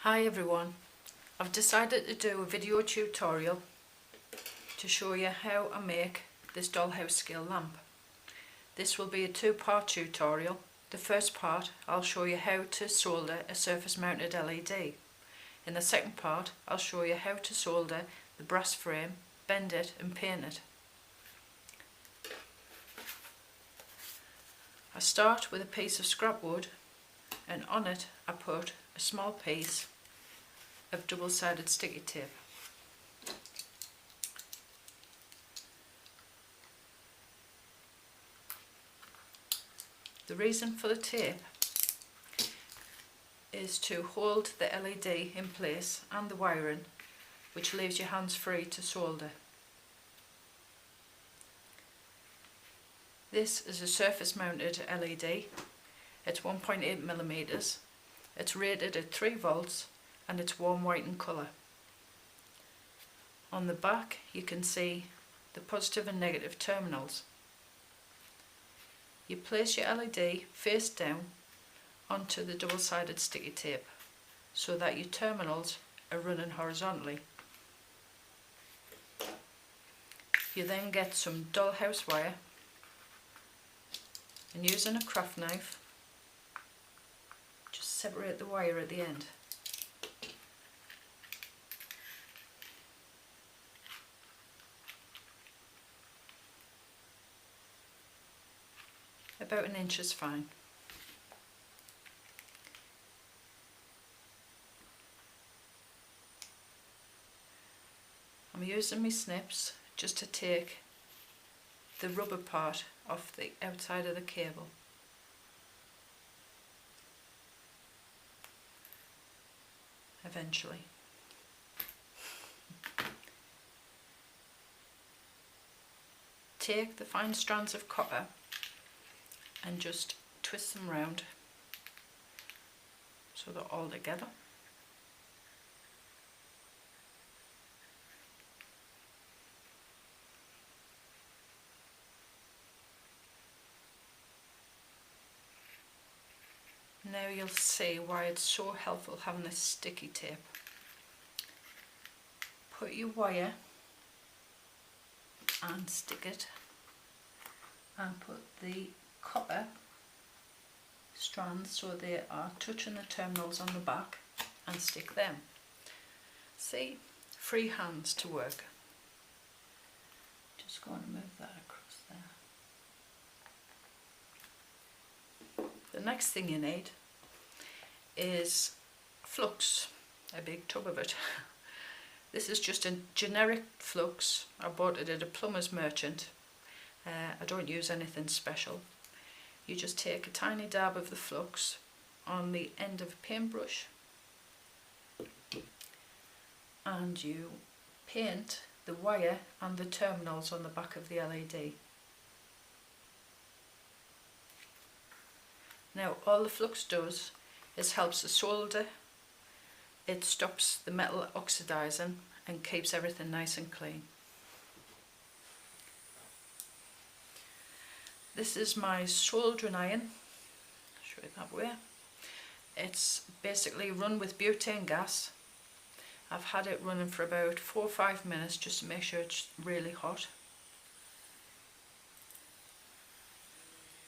Hi everyone, I've decided to do a video tutorial to show you how I make this dollhouse scale lamp. This will be a two-part tutorial. The first part I'll show you how to solder a surface mounted LED. In the second part I'll show you how to solder the brass frame, bend it and paint it. I start with a piece of scrap wood and on it I put a small piece of double-sided sticky tape. The reason for the tape is to hold the LED in place and the wiring, which leaves your hands free to solder. This is a surface mounted LED. It's 1.8mm. It's rated at 3 volts and it's warm white in colour. On the back you can see the positive and negative terminals. You place your LED face down onto the double-sided sticky tape so that your terminals are running horizontally. You then get some dollhouse wire and using a craft knife just separate the wire at the end. About an inch is fine. I'm using my snips just to take the rubber part off the outside of the cable. Eventually. Take the fine strands of copper and just twist them round so they're all together. Now you'll see why it's so helpful having this sticky tape. Put your wire and stick it and put the copper strands so they are touching the terminals on the back and stick them. See, free hands to work. Just going to move that across there. The next thing you need is flux, a big tub of it. This is just a generic flux. I bought it at a plumber's merchant. I don't use anything special. You just take a tiny dab of the flux on the end of a paintbrush and you paint the wire and the terminals on the back of the LED. Now all the flux does is helps the solder. It stops the metal oxidizing and keeps everything nice and clean. This is my soldering iron. I'll show you that way. It's basically run with butane gas. I've had it running for about 4 or 5 minutes just to make sure it's really hot.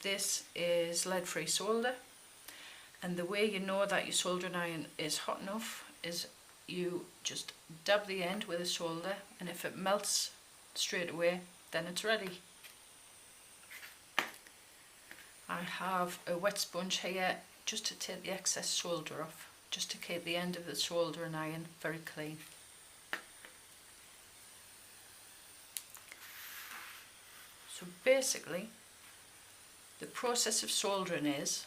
This is lead-free solder, and the way you know that your soldering iron is hot enough is you just dab the end with a solder, and if it melts straight away then it's ready. I have a wet sponge here just to take the excess solder off, just to keep the end of the soldering iron very clean. So basically the process of soldering is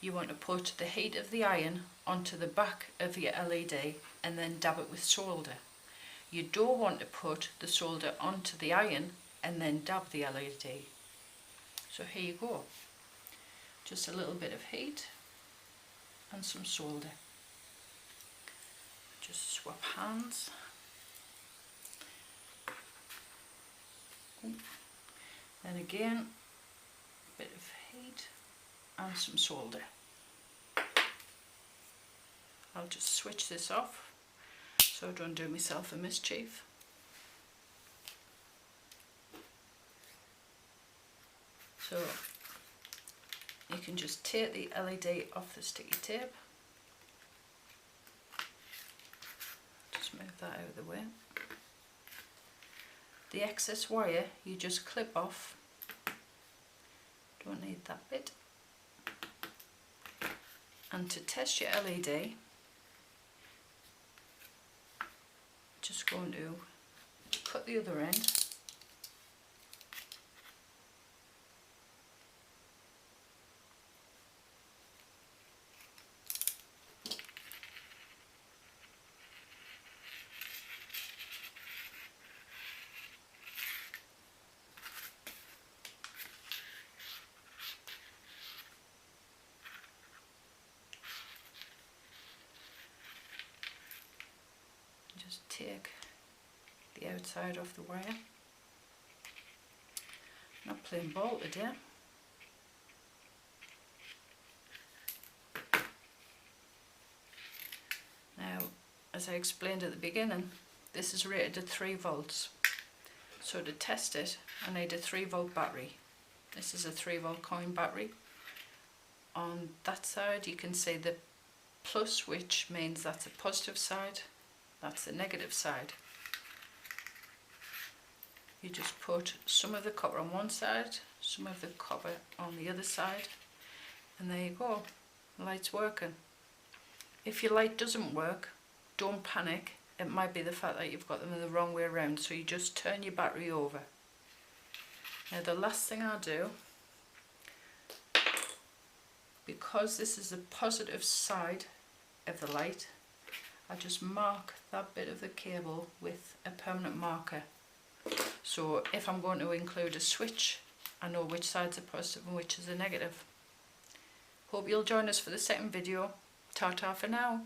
you want to put the heat of the iron onto the back of your LED and then dab it with solder. You don't want to put the solder onto the iron and then dab the LED. So here you go. Just a little bit of heat and some solder. Just swap hands. Then again, a bit of heat and some solder. I'll I'll just switch this off so I don't do myself a mischief. So you can just take the LED off the sticky tape. Just move that out of the way. The excess wire you just clip off. Don't need that bit. And to test your LED, just going to cut the other end. Just take the outside of the wire. Not playing ball today. Now, as I explained at the beginning, this is rated at 3 volts. So to test it, I need a 3-volt battery. This is a 3-volt coin battery. On that side you can see the plus, which means that's a positive side. That's the negative side. You just put some of the copper on one side, some of the copper on the other side, and there you go, the light's working. If your light doesn't work, don't panic. It might be the fact that you've got them in the wrong way around, so you just turn your battery over. Now the last thing I'll do, because this is the positive side of the light, I just mark that bit of the cable with a permanent marker. So if I'm going to include a switch, I know which side's a positive and which is a negative. Hope you'll join us for the second video. Ta-ta for now.